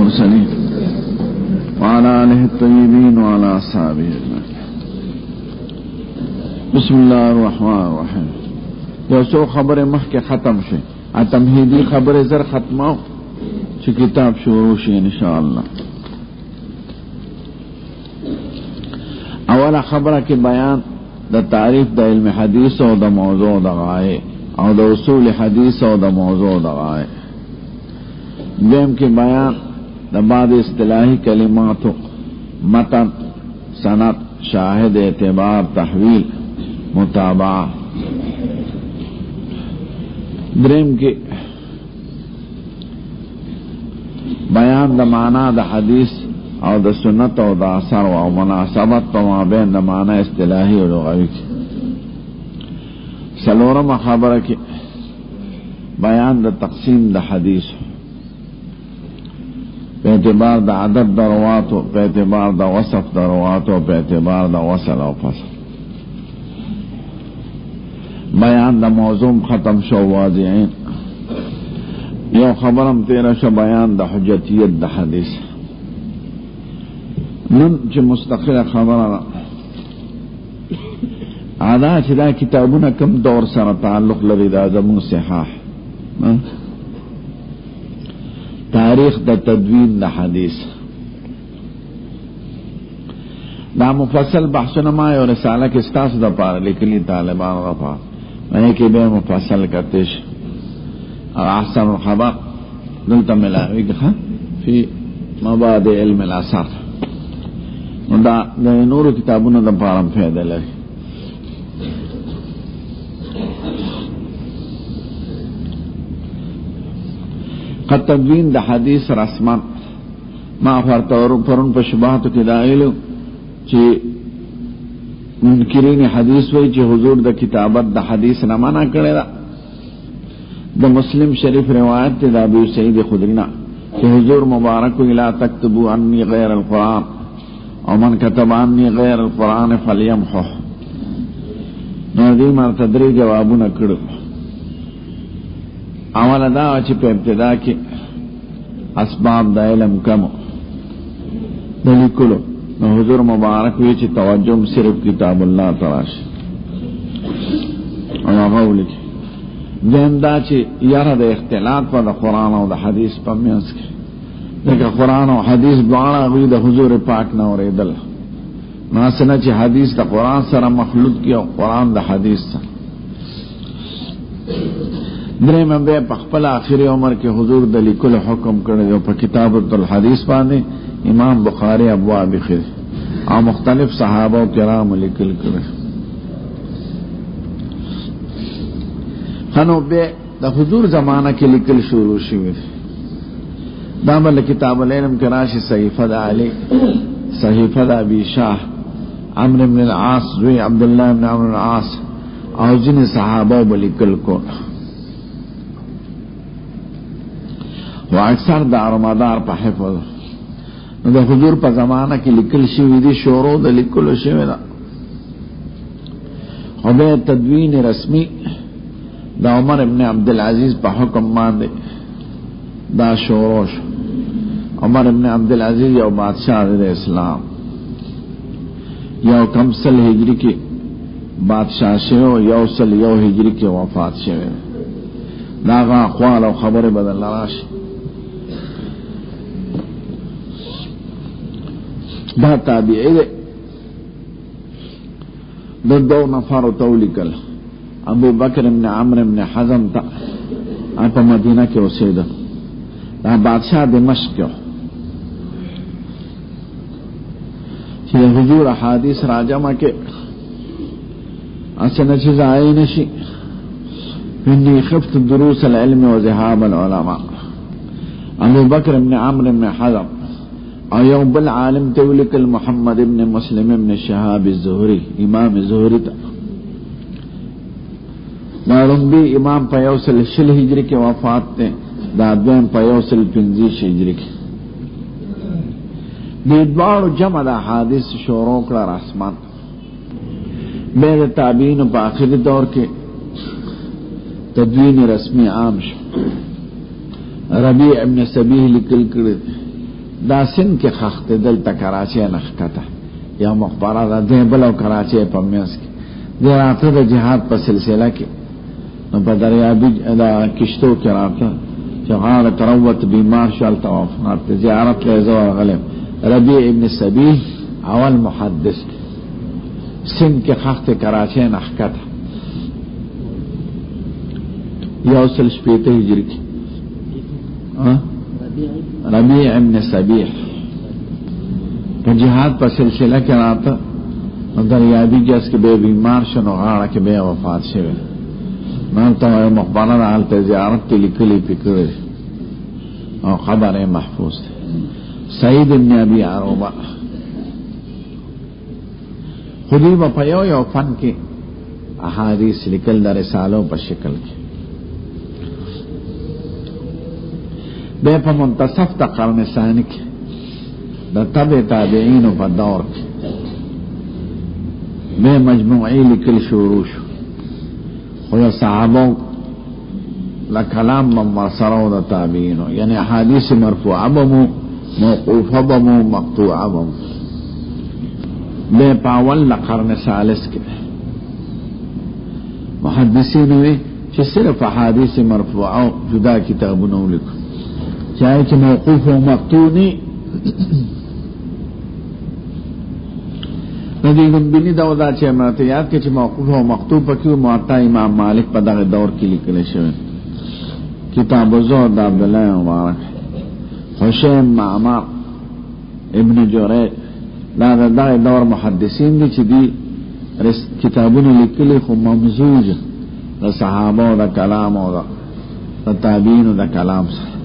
المرسلين وعلى آله الطيبين وعلى أصحابه أجمعين. بسم الله الرحمن الرحيم. یو څو خبره مخکې ختم شي، تمهیدی خبره زر ختمو چې کتاب شروع شي ان شاء الله. اوله خبره کې بیان د تعریف د علم حدیث او د موضوع د غایه او د اصول حدیث او د موضوع د غایه. دیم کې بیان د بعض اصطلاحی کلماتو متن، سند، شاهد، اعتبار، تحویل، متابعه. دریم کې بیان د معنا د حدیث او د سنت او د اثر او مناسبت په مابین د معنا اصطلاحي او لغوي کې. څلورم خبره کې بیان د تقسیم د حدیث په اعتبار د عدد د رواتو، په اعتبار د وصف د رواتو، په اعتبار د وصل او فصل. بیان د موضوع ختم شو، واضحین. یو خبرم تیرا شو بیان د حجتیت د حدیث. نن چې مستقله خبره عاده چې دا کتابونه کم دور سره تعلق لري، دا زموږ صحاح تاریخ د تدوین د حدیث، دا مفصل بحثونه ما یو رساله کې ستاسو د پاره لیکلي طالبان رفا مې کې به مفصل کتش احسن الخبر دلته ملاویږي فی مبادئ علم الاثر. دا د نورو کتابونو د پاره فائدہ لري. قد تدوین د حدیث رسما ما ورته پرون په شبهاتو کې داخلو چې منکرین حدیث وایي چې حضور د کتابت د حدیث نه منع کړی دا. د مسلم شریف روایت ته د ابو سعید خدری نه چې حضور مبارک لا تكتبوا عني غیر القرآن او من كتب عني غیر القرآن فليمحه. نو دې مرته درې جوابونه کړو. اوله دا چې په ابتدا کې اسباب د علم کم د لیکلو، نو حضور مبارک وی چې توجه صرف کتاب الله تراش او هغه ولیکي. دیم دا چې یاره د اختلاط په د قرآن او د حدیث په منځ کې، لکه قرآن او حدیث دواړه هغوی د حضور پاک نه اورېدل، ناسنه چې حدیث د قرآن سره مخلوط کی او قرآن د حدیث سره. دریم بیا په خپل آخري عمر کې حضور د لیکلو حکم کړی او په کتابۃ الحدیث باندې امام بخاری ابواب خیر او مختلف صحابه او کرام لیکل کړی. خنو به د حضور زمانہ کې لیکل شروع شوی. دا بل کتاب العلم کې راشي صحیفه د علی، صحیفه د ابي شاه، عمرو بن العاص، دوی عبد الله بن عمرو بن العاص او ځینې صحابه لیکل کو. و اکثر دارمدار په حفظ د حضور په زمانہ کې لیکل شوی دي، شروع د لیکلو شوی دا. خو به تدوین رسمی د عمر ابن عبدالعزیز په حکم باندې دا شروع شو. عمر ابن عبدالعزیز یو بادشاہ د اسلام، یو کم سل هجری کې بادشاہ شو، یو سل یو هجری کې وفات شوی. دا غا اقوال او خبره بدل راشي. دا تابعی ده دو نفر تولیکل. ابو بکر ابن عمرو ابن حزم تا په مدینه کې اوسېده. دا بادشاہ دمشق کې چې حضور احادیث راجمه کې اسنه چې ځای نشي. اني خفت دروس العلم وذهاب العلماء. ابو بکر ابن عمرو ابن حزم او یو بل عالم تولیکل محمد ابن مسلم ابن شهاب الزهری، امام زهری تا نارنبی امام په یو سل شل هجری کې وفات ته، دا دویم په یو سل 50 هجری کې. دې دوارو جمع د حادث شروع کړه رسمان. به د تابعین په آخري دور کې تدوین رسمی عام شو. ربیع ابن سبیح لیکل کړی دا سن کې خخت دل تا کراچی نخکته یا مقبره دا دې بلو کراچی په میاس کې د راته د جهاد په سلسله کې نو په دریابي دا کشتو کې راته چې غاړه تروت بیمار شال توافات زیارت له زوال غلم ربیع ابن سبیح اول محدث سن کې خخت کراچی نخکته یوصل شپیته هجری کې ربیع ابن سبیح په جهاد په سلسله کې راته دریابي جس کې به بیمار شنو غاړه کې به وفات شوه نو ته مخبره حالته زیارت کې لیکلي فکر او خبره محفوظ ده سعید ابن ابي عروبه خودی په یو فن کې احادیث لیکل د رسالو په شکل کې به په منتصف د قرن ثانی کې د تبع تابعین په دور کې به مجموعی لیکل شروع شو خو صحابه لا کلام مرسلو د تابعین یعنی احادیث مرفوعه بمو موقوفه بمو مقطوعه بمو به په اول قرن ثالث کې محدثین وی چې صرف احادیث مرفوعه جدا کتابونه ولیکو چاہے کہ موقوف و مقطوع نہیں ندی گنبینی دا چه مرتیات که چه موقوف و مقطوع پکیو معطا امام مالک پا داغ دور کی لکلے شوئے کتاب الزہد دا عبداللہ مبارک حسین معمر ابن جوریج دا داغ دور محدثین دی چه دی کتابون لکلے خو ممزوج دا صحابہ دا کلام دا تابعین دا کلام سا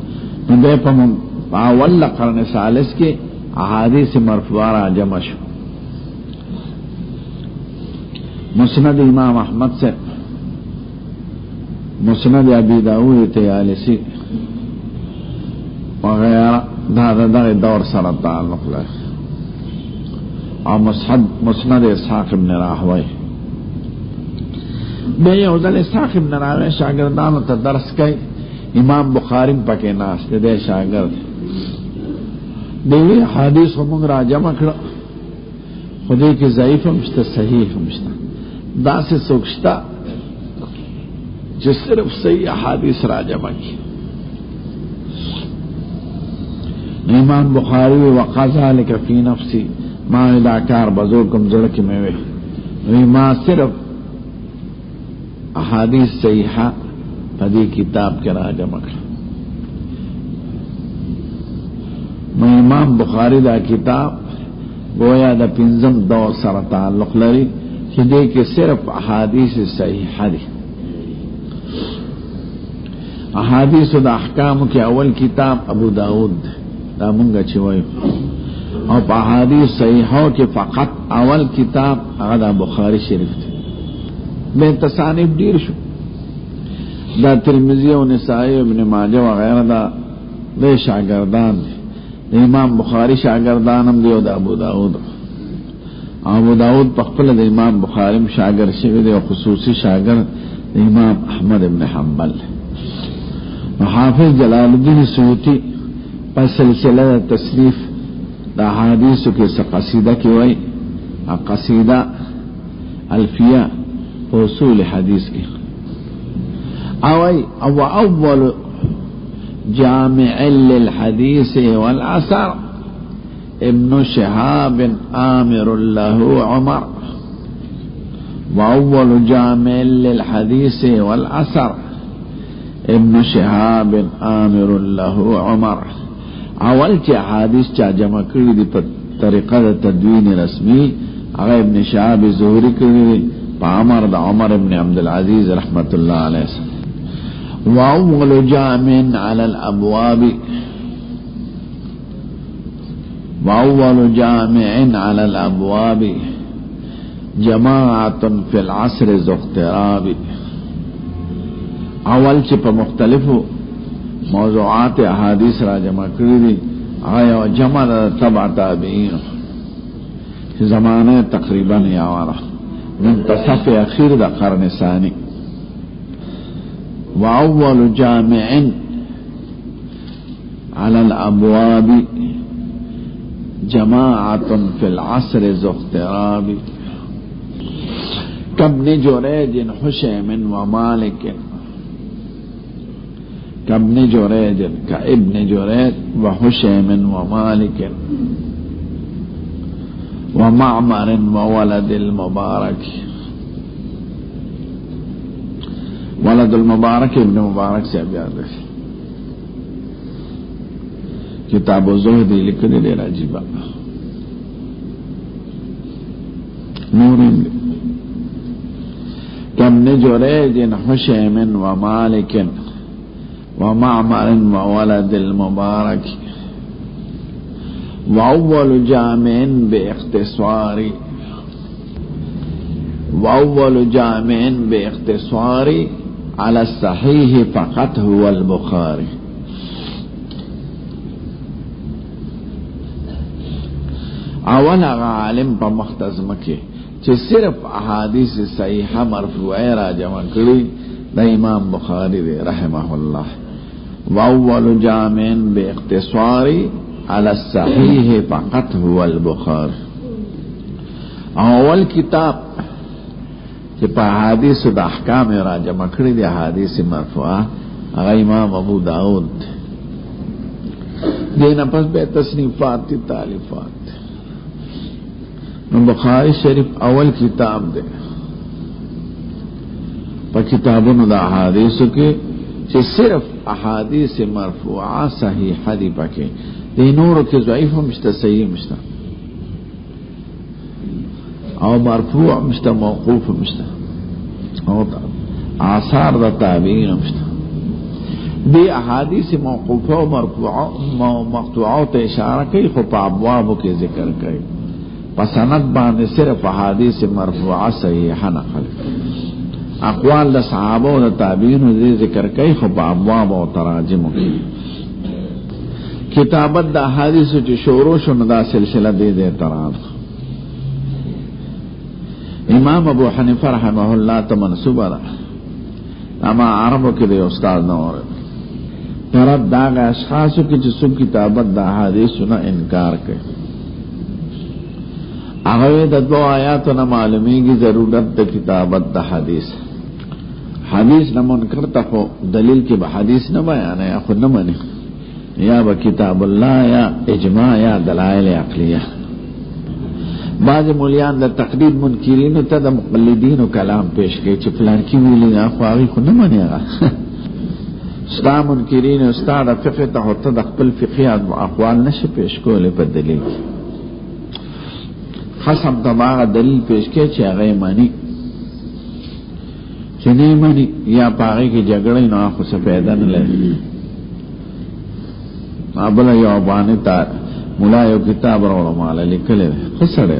بے پا اول قرن ثالث کے احادیث مرفوعہ جمع شو مسند امام احمد سے مسند ابی داؤد طیالسی وغیرہ دا دور سر تعلق لے اور مسند اسحاق ابن راہوی بے یوزل اسحاق ابن راہوی شاگردانو تا درس کئی امام بخاری پکې ناس دې شاګرد دې حدیث هم را جمع کړ خدای کې ضعیف هم شته صحیح هم شته دا څه سوچتا چې صرف صحیح حدیث را جمع کړي امام بخاری وقذلک فی نفسی ما اذا کار بزور کوم ځړ کې مې وي ما صرف احادیث صحیحه پدی کتاب کے راجہ مکر میں امام بخاری دا کتاب گویا دا پنزم دور سر تعلق لری کہ دے کے صرف احادیث صحیحہ دی احادیث دا احکام کے اول کتاب ابو داود دا منگا چوئی اور احادیث صحیحوں کے فقط اول کتاب اغدا بخاری شریف دی میں تصانیف دیر شو دا ترمذی و نسائی ابن ماجہ وغیرہ دا دے شاگردان دی امام بخاری شاگردانم دی و دا ابو داود پخپل دا امام بخاری شاگرد شوی دی و خصوصی شاگرد دا امام احمد ابن حنبل حافظ جلال الدین سیوطی پر سلسلہ تصریف دا حدیث کے قصیدہ کی وئی قصیدہ الفیہ اصول حدیث کی او اول جامع للحديث والأثر ابن شهاب آمر له عمر واول جامع للحديث والأثر ابن شهاب آمر له عمر اول چه حدیث چا جمع کری دی پر طریقہ تدوین رسمی اگر ابن شهاب زہری کری دی پا عمر دا عمر ابن عبدالعزیز رحمت اللہ علیہ وسلم وأول جامع على الأبواب وأول جامع على الأبواب جماعة في العصر ذو اقتراب اول چه پا مختلف موضوعات احادیث را جمع کردی آیا جمع تبع تابعین زمانه تقریبا یاوارا منتصف اخیر دا قرن ثانی وأول جامع على الأبواب जमाअतुन फिल असर ज़ुख्तिराबी कब्न जुरैज हुशैमिन व मालिकिन कब्न जुरैज का इब्न जुरैज व हुशैमिन व मालिकिन व मामरिन व वलदिल मुबारक वलदुल मुबारक इब्न मुबारक से अब याद रखें। किताब ज़ुहदी लिख दे डेरा जीबा नूरिन कब्न जुरैज हुशैमिन व मालिकिन व मामरिन व वलदिल मुबारक व अव्वल जामिन बेइख्तिसारी अला सहीह फ़क़त हुवा अल बुखारी। अवल आलिम पर मुख्तज़म के चे सिर्फ अहादीस सहीहा मरफूआ रा जमा करी द इमाम बुखारी दे रहमहुल्लाह। वअव्वल जामिन बेइख्तिसारी अला सहीह फ़क़त हुवा अल बुखारी। अव्वल किताब कि अहादीस द अहकाम रा जमा करी द अहादीस मरफूआ अगा इमाम अबू दाऊद देना पस बे तसनीफात तालिफात बुखारी शरीफ अवल किताब दे पर किताबों द अहादीस के चे सिर्फ अहादीस मरफूआ सहीहा दी पके तीनों के ज़ईफ मिश्ता सही मिश्ता और मरफूआ मिश्ता मौकूफ मिश्ता और आसार द ताबीन मिश्ता दे अहादीस मौकूफा और मरफूआ मक़तूआ ते इशारा कई खुब अबवाब के जिक्र कई पसनद बांधे सिर्फ अहादीस मरफूआ सहीहा नक़ल अक़वाल द सहाबा व ताबीन दे जिक्र कई खुब अबवाब और तराजिम की किताबत द अहादीस जो शोरो शुनदा सिलसिला दे दे तराज इमाम अबू हनीफा रहमहुल्लाह तो मनसूबा अमा अरब के दे उस्ताद न और पर दाग अशखास की जिसु किताबत द अहादीस न इनकार के अगवे दो आयात न मालूमी की जरूरत द किताबत द हदीस हदीस न मुनकर तको दलील के हदीस न बयान है खुद न मनी या ब किताबुल्लाह या इजमा या दलाइल अक़लिया बाज मुलियान द तक़लीद मुनकिरीन तद मुक़ल्लिदीन कलाम पेश के चिपलान की मिली ना ख्वाही खुद न मनेगा उस्ताद मुनकिरीन उस्ताद फ़िक़ह ता होता द ख़पल फ़िक़हियात व अक़वाल नश पेश को ले पर दलील खसम तबागा दलील पेश के चे गए मनी चने मनी या पागे की झगड़े ना खुद से पैदा न ले अबला या बाने तार मुलायो किताब रोड़ा माला लिखले खसड़े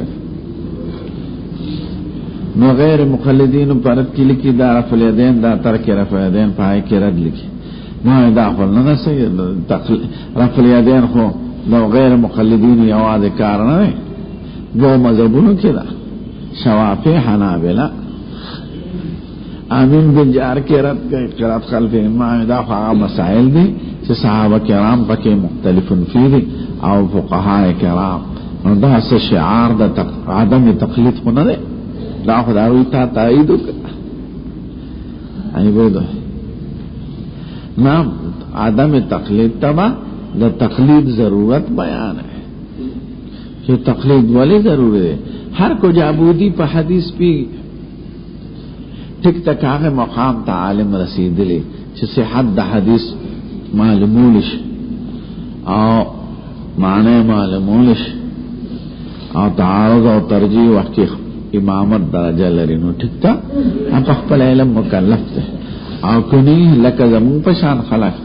न गैर मुक़ल्लिदीन परत की लिखी दा रफ़ल यदैन दा तरक रफ़ल यदैन पाए के रद लिखी न दाखिल न सही रफ़ल यदैन खो न गैर मुक़ल्लिदीन यवाद कारण है दो मज़हबों के दा शवाफ़ी हनाबिला आमीन बिन जार के रद के क़िरात खल्फ़ इमाम दा ख़ा मसाइल दी से सहाबा किराम पके मुख्तलिफुन फीही और फुक़हाए किराम और दा से शिआर दा आदम तक़लीद को न दे दा खुदाई था ताईद आई बोल ना आदम तक़लीद तबा द तक़लीद जरूरत बयान है कि तक़लीद वाले जरूरी है हर को जाबूदी पर हदीस भी ठीक तक आगे मकाम ता आलिम रसीदले जिससे हद हदीस मालूमुलिश और माने मालूमुलिश और तारुज़ और तरजीह वक़्त इमामत दर्जा लरीनो ठीक था आप अख़पल इल्म मुकल्लफ थे और कुनी लक ज़मून पशान खलक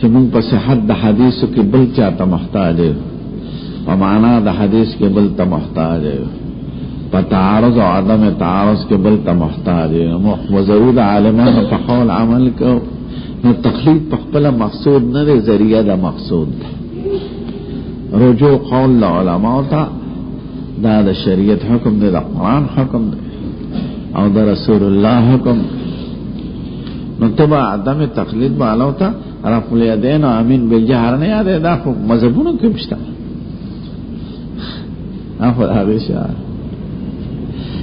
कि मुंग पर से हद हदीस के बल चाहता मुहताज है और माना द हदीस के बल ता मुहताज है पर तारुज़ और आदम तारुज़ के बल ता मुहताज है वो ज़रूर आलिमान पखौल अमल को न तक़लीद पखपला मकसूद न दे जरिया दा मकसूद रुजू कौल दा उलमा था दा दा शरीयत हुक्म दे दा कुरान हुक्म दे और दा रसूलुल्लाह हुक्म न तबा आदम तक़लीद वाला था रफ़ुल यदैन आमीन बिल जहर नहीं आदे दा मज़हबों के मिश्ता افر هغه شاه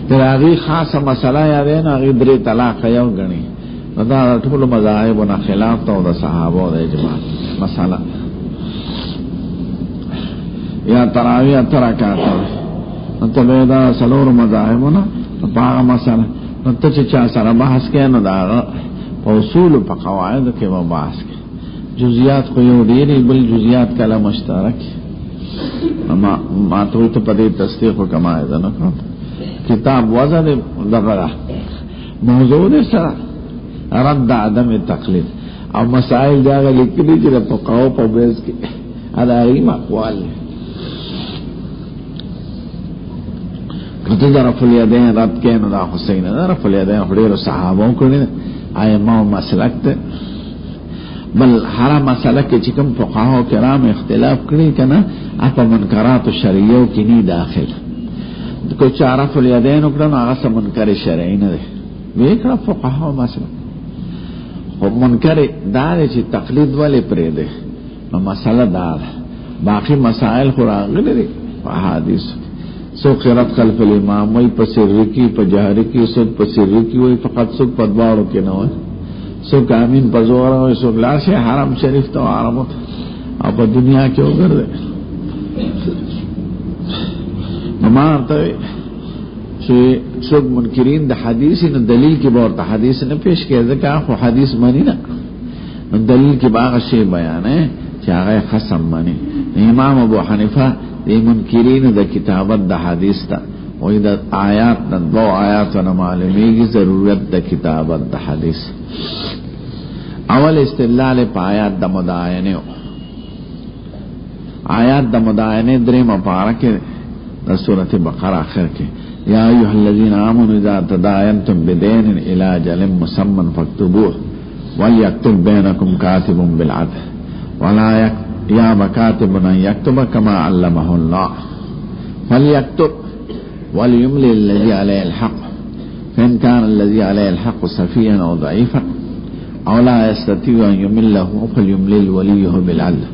تر هغه خاصه مسله یادې نه هغه درې طلاق یو غني دا ټول مذاهبونو خلاف ته د صحابه د اجماع مسله یا تراویح ترکات انته به دا سلور مذاهبونو په هغه مسله ته چې چا سره بحث کوي نو دا اصول په قواعد کې و بحث کوي جزئیات خو یو ډېری بل جزئیات کله مشترک ما ته په دې تصدیق وکما ده نه کتاب وزن دغه موضوع دې سره رد عدم تقلید او مسائل دا لیکلي چې په فقهاو په بیس کې اداري مقوال کته ظرف الیدین رد کین دا حسین ظرف الیدین ډېر صحابو کړي ائمه مسلک ته بل هر مسله کې چې کوم فقهاو کرام اختلاف کړي کنه اته منکرات شرعیو کې نه داخل کو چارف الیدین وکړه هغه سم منکر شرعی نه دی وکړه فقهاو مسله او منکر دا چې تقلید ولې پرې دی نو مسله دا باقی مسائل خو راغلي دي په حدیث سو قرات خلف الامام وای په سر کی په جهر کی سو په سر کی وای فقط سو په دواړو کې نه وای سو کامین په زور وای سو لاشه حرم شریف ته حرم او په دنیا کې وګرځي ممارته چې څوک منکرین د حدیث نه دلیل کې ورته حدیث نه پیش کړي ځکه خو حدیث مانی نه دلیل کې باغ شی بیان ہے چې هغه قسم مانی امام ابو حنیفه د منکرین د کتابت د حدیث ته او د آیات د دو آیاتونو معلومیږي ضرورت د کتابت د حدیث اول استدلال په آیات د مداینه آیات د مداینه درې مبارکه د سورته بقره اخر کې یا ایها الذین آمنوا اذا تداینتم بدین الی اجل مسمى فاكتبوه وليكتب بينكم كاتب بالعدل ولا يا مكاتب أن يكتب كما علمه الله فليكتب وليملي الذي عليه الحق فإن كان الذي عليه الحق سفيا أو ضعيفا أو لا يستطيع أن يمله فليملل وليه بالعدل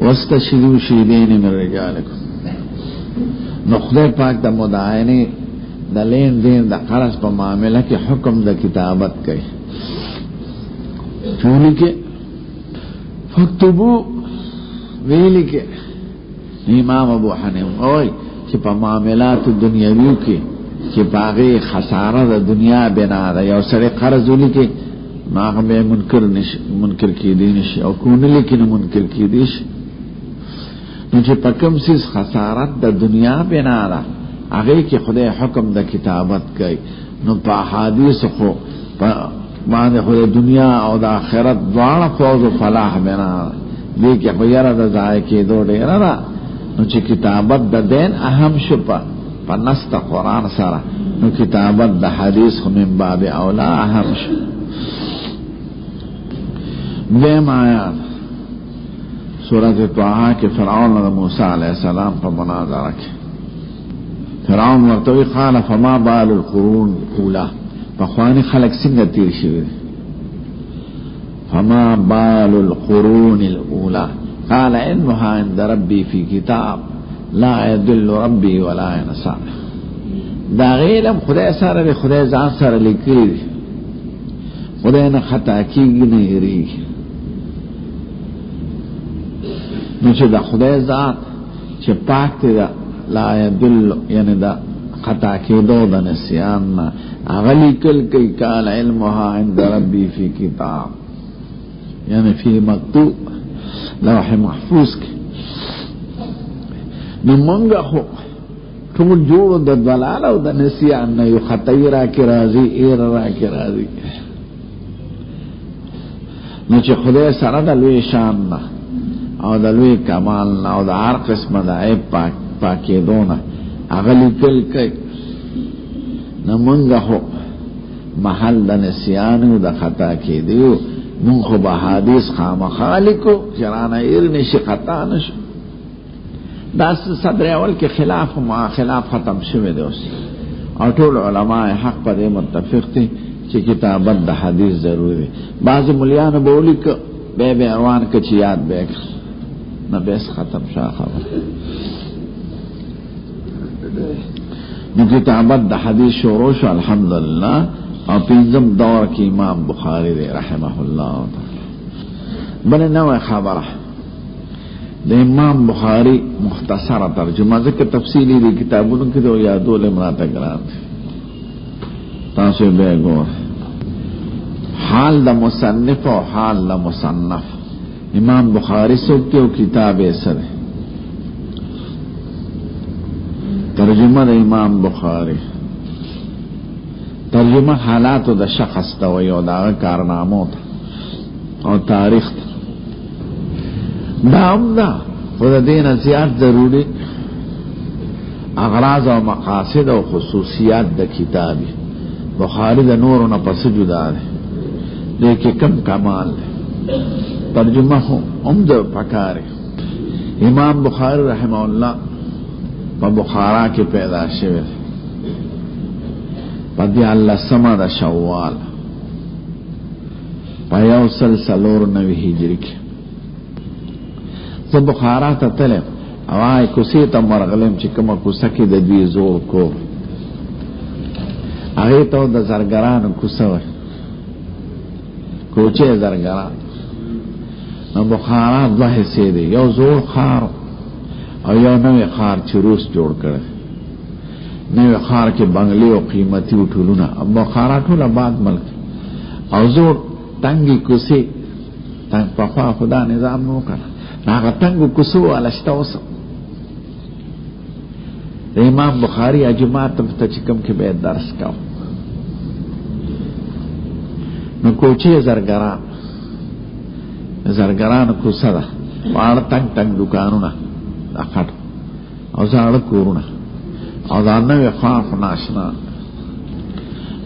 واستشهدوا شهيدين من رجالكم نخدای پاک د مداینه د لین دین د قرض په معاملې کې حکم د کتابت کوي چونی کې فکتبو ویلی کې امام ابو حنیفه وای چې په معاملات دنیوي کې چې باغې خساره د دنیا بنا ده یو سره قرض ولیکي هغه به منکر کېدی نشي او کونه لیکي نه منکر کېدی شي نو چې په کوم څه خسارت د دنیا بنا ده هغه کې خدای حکم د کتابت کوي نو په حدیث خو باندې خو د دنیا او د آخرت دواړه فوز او فلاح بنا دې کې خو یاره د ځای کې دوه ډیر را نو چې کتابت د دین اهم شو په نست قرآن سره نو کتابت د حدیث خو من باب اولا اهم شو دیم آیات سورۃ طه کې فرعون او موسی علیہ السلام په مناظره کې فرعون ورته قال فما بال القرون الاولى فخوانی خلق څنګه تیر شوی فما بال القرون الاولى قال انها عند ربي في كتاب لا يضل ربي ولا ينسى دا غیرم خدای سره خدای ځان سره لیکلی خدای نه خطا کیږي نه یریږي نو چې دا خدای ذات چې پاک دی لا يضل یعنی دا خطا کېدو د نسیان نه اغلی کل کئی کال علمها عند ربی فی کتاب یعنی فی مکتوب لوح محفوظ کی نو منگا خو ټول جوړ د دلال او د نسیان نه یو خطای را کی راضی ایر را کی راضی نو چې خدای سره د لوی شان نه او د لوی کمال نه او د هر قسمه د عیب پاکې دونه اغلی کل کئی نمونگا خو محل د نسیانو د خطا کې دیو مون خو به حدیث خامخالکو چرانه ایر نشي خطا نشو دا صدر اول کې خلاف ما خلاف ختم شوه دی اوس او ټول علماء حق پر متفق دي چې کتابت د حدیث ضروري بعض مليان بولی ک به روان ک چې یاد به نه بس ختم شاه خبر نو کتابت د حدیث شروع شو الحمدللہ او پنځم دور کې امام بخاری دی رحمه الله بل نو خبره د امام بخاری مختصره ترجمه ځکه تفصیلی دی کتابونو کې د یادول مراته ګران تاسو به ګور حال د مصنف او حال د مصنف امام بخاری سوکتی او کتاب سره ترجمه د امام بخاری ترجمه حالات د شخص ته او دا کارنامو او تاریخ دا هم دا خو د دین زیات ضروری اغراض او مقاصد او خصوصیات د کتابی بخاری د نورو نه پس جدا ده لیکن کم کمال ترجمه هم د پکاره امام بخاری رحمه الله په بخارا کې پیدا شوی په دی الله سما د شوال په یو سلسلور نوی هجری کې زه بخارا ته تلم او آی کوسې ته مرغلم چې کومه کوسه کې د دوی زور کو هغه ته د زرګرانو کوسه وای کوچه زرګران نو بخارا دوه حصے دی یو زور خار او یو نوی خار چې روس جوړ کړ نوی خار کې بنگلې او قیمتي وټولونه بخارا ټول آباد ملک او زور تنګي کوسي تنګ په خدا نظام نو کړ هغه تنګو کوسو علشته اوس امام بخاری اجماعت ته چې کوم کې به درس کاو نو کوچه زرګران کوسه ده وړ تنګ دکانونه اخټ او زاړه کورونه او دا نوې خاف ناشنا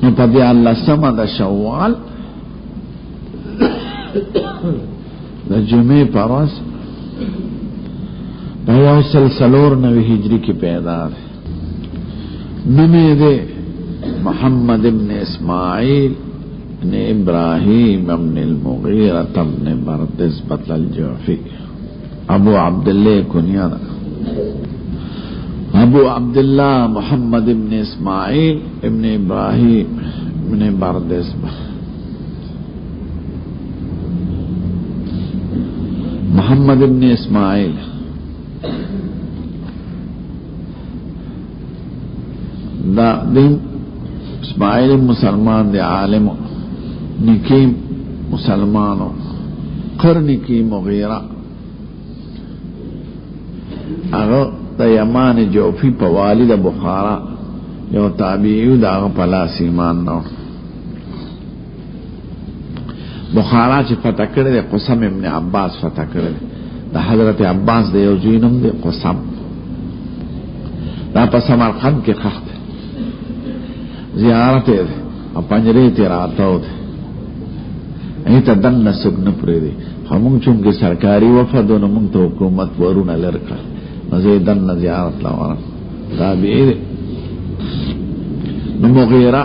نو په دې الله سما د شوال د جمعې پرواز د یو سلسلور نوې هجری کې پیدا ده نومې ده محمد ابن اسماعیل ابن ابراہیم ابن المغیرہ ابن بردزبۃ الجعفی ابو عبداللہ کنیان ابو عبداللہ محمد ابن اسماعیل ابن ابراہیم ابن بردزبہ محمد ابن اسماعیل دا دین اسماعیل مسلمان دے عالم نکیم مسلمانو قرن کی مغیرہ اغا دا یمان جوفی پا والد بخارا یو تابعیو دا اغا پلاس ایمان نو بخارا چی فتح کرده قسم ابن عباس فتح کرده دا حضرت عباس دا یو جوینم دا قسم دا پا سمرقند کے خخت زیارت ہے پنجرے تیراتاو دے ایتا دن نسک نپری دی خمونگ چونکہ سرکاری وفدو نمونگ تو حکومت ورون لرکا نزی دن زیارت لاوانا تابعی دی نمغیرہ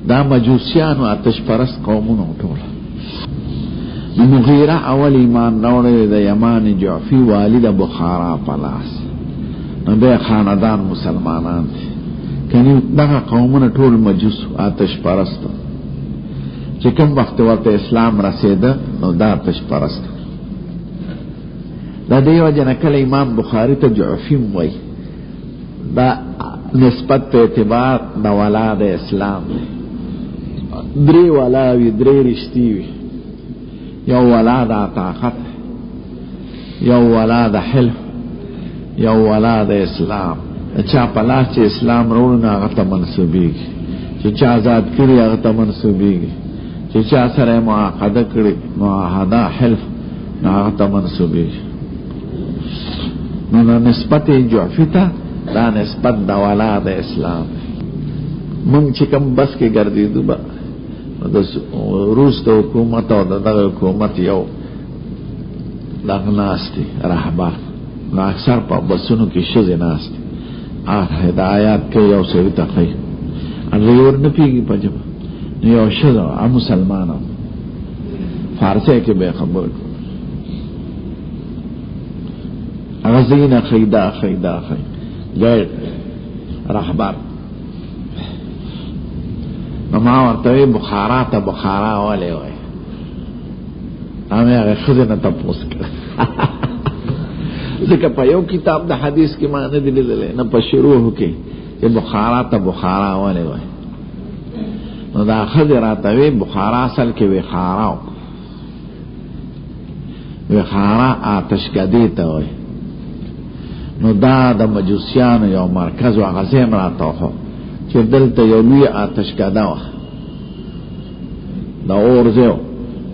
دا مجوسیانو آتش پرست قومونو ٹولا نمغیرہ اول ایمان نوڑے دا یمان جعفی والد بخارا پلاس نبی خاندان مسلمانان دی کنی دغه قومونه ټول مجوس آتش پرست چې کوم وخت ورته اسلام رسیده نو دا آتش پرست دا دیو جن کله امام بخاری ته جعفی وای دا نسبت په اعتبار د ولاد اسلام درې ولاوی درې رشتي وي یو ولاد طاقت یو ولاد حلف یو ولاد اسلام چا پلاس چې اسلام روړنه هغه ته منسوبېږي چې چا آزاد کړي هغه ته منسوبېږي چې چا سره معاهده کړي معاهده حلف هغه ته منسوبېږي نو نسبت جعفی ته دا نسبت د ولاد اسلام مونږ چې کوم بس کې ګرځېدو به د روس د حکومت او دغه حکومت یو دغه ناستي رهبر نو اکثر په بسونو کې ښځې ناستي هدایات کې یو سوي تقی هغه ورنه پیږي پجب یو شذا مسلمانو فارسی کې به خبر هغه ازین خیدا خیدا خی گئے رهبر نو ما ورته بخارا ته بخارا والے وای هغه خزنه تاسو کړه ځکه په یو کتاب د حدیث کې ما نه دی لیدل نه په شروع کې چې بخارا ته بخارا والے وای نو دا خزره ته وی بخارا اصل کې وی خاراو وی خارا آتش کدی ته وای نو دا د مجوسیانو یو مرکز او غزیم راته خو چې دلته یو لوی آتش کده و دا اورځو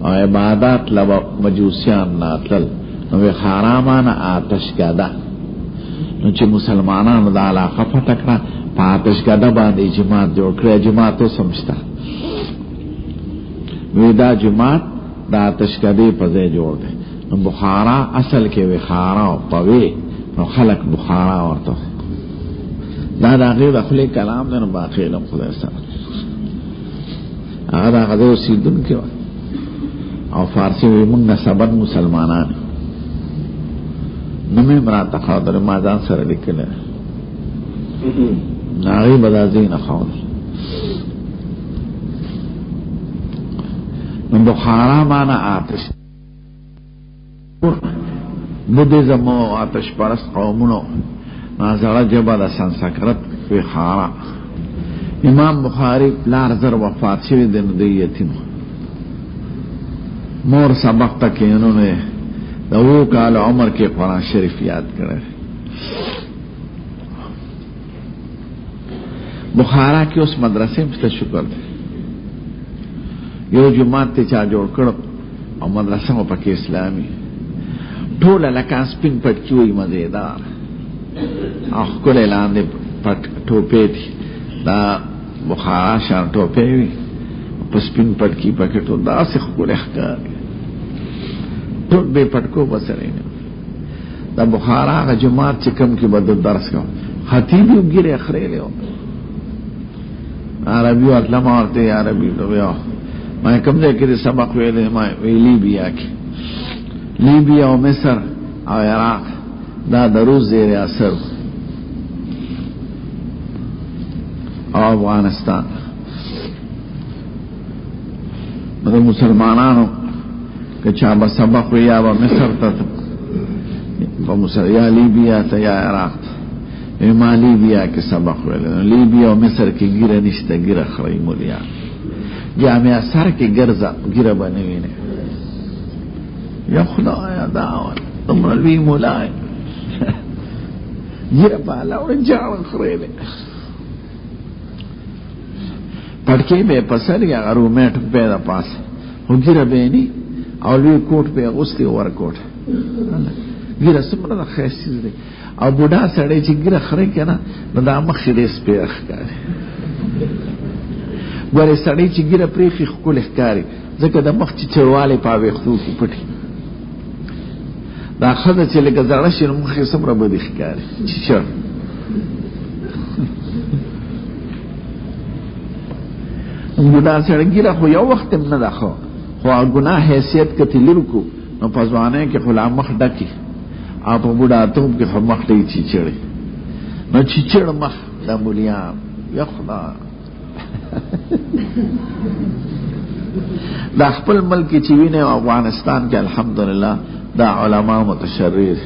او عبادت لبا مجوسیان ناتل نو خارامانه آتش کده نو چې مسلمانانو دا علاقه فتح کړه په آتش کده باندې جماعت جوړ کړی جماعت سمشته وی دا جماعت دا آتش کده په ځای جوړ دی نو بخارا اصل کې وی خارا پوي نو خلق بخارا ورته دا دا غیر خپل کلام نه باقی علم خدای سره هغه دا غو سیدون کې او فارسی وی موږ سبد مسلمانان نو مې مراد خاطر ما ځان سره لیکل ناغي بدازین خاور نو بخارا معنا آتش بودیزم او آتش پرست قومونو نازړه جبه د سنسکرت وی خارا امام بخاری پلار زر وفات شوی د یتیم مور سبق تک انہوں نے دو کال عمر کے قرآن شریف یاد کرے بخارا کی اس مدرسے میں شکر دے یو جماعت تے چا جوړ کړو او مدرسه مو پکې اسلامي ټول لکه سپین پټکی وي مزیدار اخ کله لاندې پټ ټوپې دي دا بخارا شان ټوپې وي په سپین پټکی پکې ټول داسې خپل ښکار ټول به پټکو بسره نه دا بخارا غ جماعت چې کم کې بده درس کو خطیب وګړي اخره له عربي ورته مارته عربي نو ما کوم ځای کې سبق ویلې ما لیبیا کې لیبیا او مصر او عراق دا د روس زیر اثر او افغانستان د مسلمانانو که چا به سبق ویا به مصر ته په مصر یا لیبیا ته یا عراق ما لیبیا کې سبق ویل لیبیا او مصر کې ګیره نشته ګیره خړی مولیا جامعه سر کې ګرځا ګیره باندې ویني یا خدایا داول تمره وی مولای ګیره په لاور جاو خړی پټکی به پسر یا رومټ په دا پاس وګیره به ني او لوی کوټ په اوستي ور کوټ ګیره سمره خاصه دي او بوډا سړی چې ګیره خړی کنه نو دا مخ دې سپیخ کاری ګوره سړی چې ګیره پریخي خپل ښکاری ځکه د مخ چې چرواله پاوي خو کې پټي دا خدای چې لکه زړه شي مخ یې سمره به ښکاری چې بوډا سړی ګیره خو یو وخت نه ده خو ګناه حیثیت کتی لرکو نو پزوانه کې غلام مخ ډکی آپ بوډا ته کې مخ ډی چیچړي نو چیچړ مخ د مولیان یا خدا دا خپل ملک چې وینه افغانستان کې الحمدلله دا علما متشرر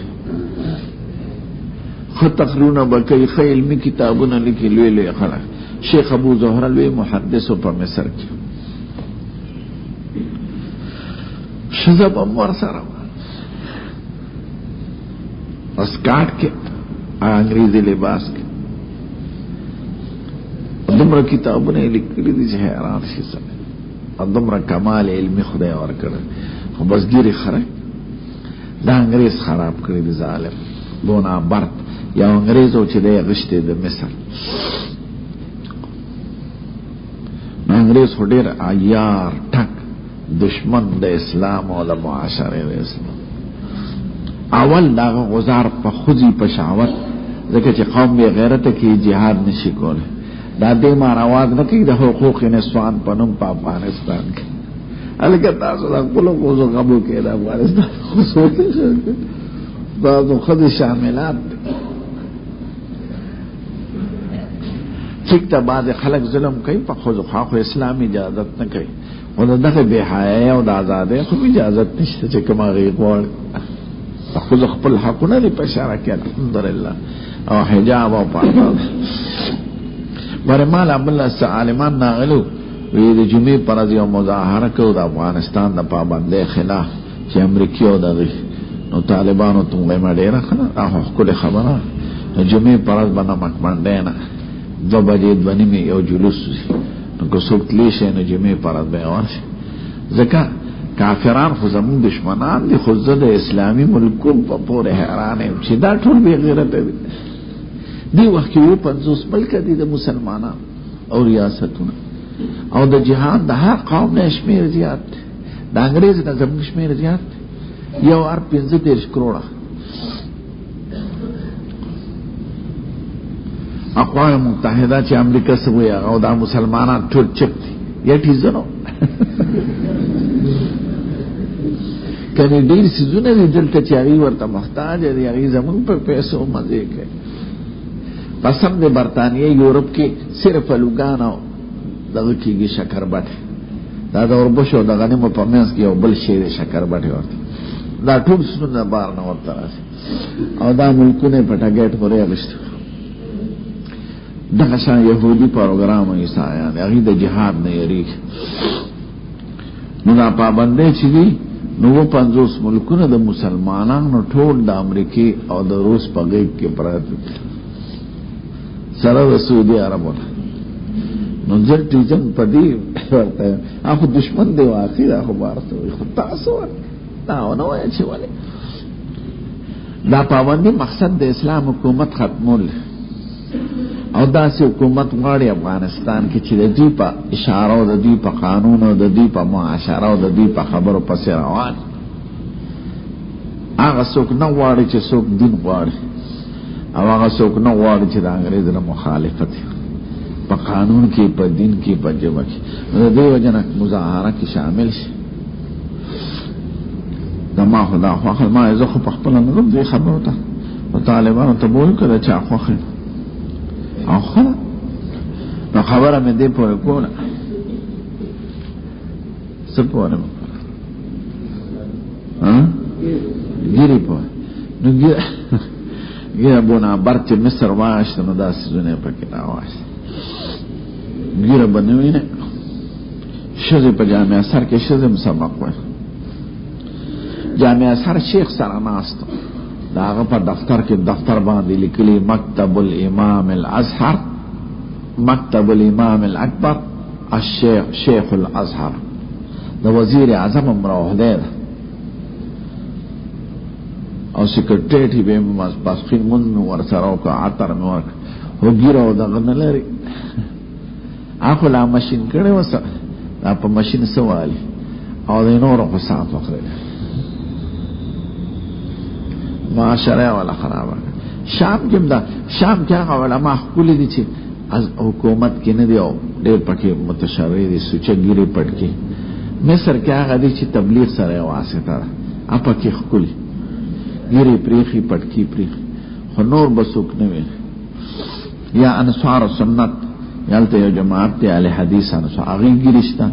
خط تقریرونه بکې خې علمي کتابونه لیکي لوی لوی خلک شیخ ابو زهره لوی محدث په مصر کې شذب امر سره اسکاٹ کے انگریزی لباس کے دمرا کتابوں نے لکھی دی حیران شي سره دمرا کمال علمی خدای اور کړ خو بس ګيري خره دا انګريز خراب کړی دی ظالم بونا برت یا انګريزو چې دی غشته د مصر انګريز هډیر عیار ټک دشمن د اسلام او د معاشره د اسلام اول دا غزار په خوځي په شهوت ځکه چې قوم به غیرت کې jihad نشي کوله دا دې ما راواز نه کوي د حقوق نسوان په نوم په افغانستان کې الګا تاسو دا خپل کوزو قبول کړه افغانستان خو سوچ بعضو خد شاملات ٹھیک تا بعض خلق ظلم کوي په خود خو اسلام اجازت نه کوي او دغه بے حیاي او د آزادۍ خو اجازت نشته چې کومه غوړ خود خپل حقونه لري په اشاره کې الحمدلله او حجاب او پرده ورمال عبد الله عالمان ناغلو وی د جمعې پر ورځ یو مظاهره کوي د افغانستان د پابندۍ خلاف چې امریکایو دغه نو طالبانو ته مې ډیره هغه خپل خبره جمعې پر ورځ باندې مکمنډه نه 2 بجې 2 نیمه یو جلوس نو کو څوک لیشه نه جمعې پر ورځ به ورشي ځکه کافران خو زمون دشمنان دي خو زه د اسلامي ملکو په پوره حیران یم چې دا ټول بې غیرته دي دی وخت کې 50 ملک دي د مسلمانانو او ریاستونه او د جهان د هر قوم نه شمیر زیات د انګريز نه زموږ شمیر زیات یو 15 کروڑه اقوام متحده چې امریکا سوی او د مسلمانان ټول چپ دي یټی زنو کني ډیر سيزونه دي دلته چې هغه ورته محتاج دي هغه زمون په پیسو مزه کوي پسند د برتانیې یورپ کې صرف لوګانو دغه کېږي شکربټ دا د اوربشو د غنمو په منځ کې یو بل شی دی شکربټ ورته دا ټول څونه بار نه ورته راځي او دا ملکونه په ټاګټ پورې اغشت دغه شان يهودي پروګرام عیسایان هغه د جهاد نه یری نو دا پابندۍ چې دي نو 50 ملکونه د مسلمانانو ټول د امریکای او د روس په غیږ کې پراته سره د سعودي عربونو نو ځل ټیجن پدی ورته اخو دشمن دی واخیر اخو بارته خو تاسو دا نو وای چې ولې دا پابندي مقصد د اسلام حکومت ختمول او داسې حکومت غواړي افغانستان کې چې د دې په اشاره او د دې په قانون او د دې په معاشره او د دې په خبرو پسې روان هغه څوک نه غواړي چې څوک دین غواړي او هغه څوک نه غواړي چې د انګريز سره مخالفت په قانون کې په دین کې په جبه کې د دې وجنه مظاهره کې شامل شي دما خدا خو ما زه خو په خپل نه دې خبرو ته او طالبانو ته وایي کړه چې اخو اخو نو خبره مې دې په کوله سپوره ها ګيري په نو ګيره بونه برته مصر واشته نو داسې زونه پکې راوښه ګيره بنوینه شذ په جامع سر کې شذم سبق وای جامع سر شیخ سره ناست داغه په دفتر کې دفتر باندې لیکلي مکتب الامام الازهر مکتب الامام الاکبر الشیخ شیخ الازهر د وزیر اعظم امروهده او سیکریټری به مس پاسخین مون ورسره او عطر نور وګیرو دغه نه لري اخو لا ماشين کړي وسه دا په ماشين سوالي او د نورو په صاف اخره معاشره ولا خرابه شام کې دا شام کې هغه علماء خپل دي چې از حکومت کې نه دی او ډېر پکې متشرعي دي سوچګيري پټکي مصر کې هغه دي چې تبلیغ سره واسطه اپا کې خپل ګيري پریخي پټکي پریخي خو نور بسوک نه وي یا انصار سنت یالته یو جماعت ته اهل حدیث انصار هغه ګریشتا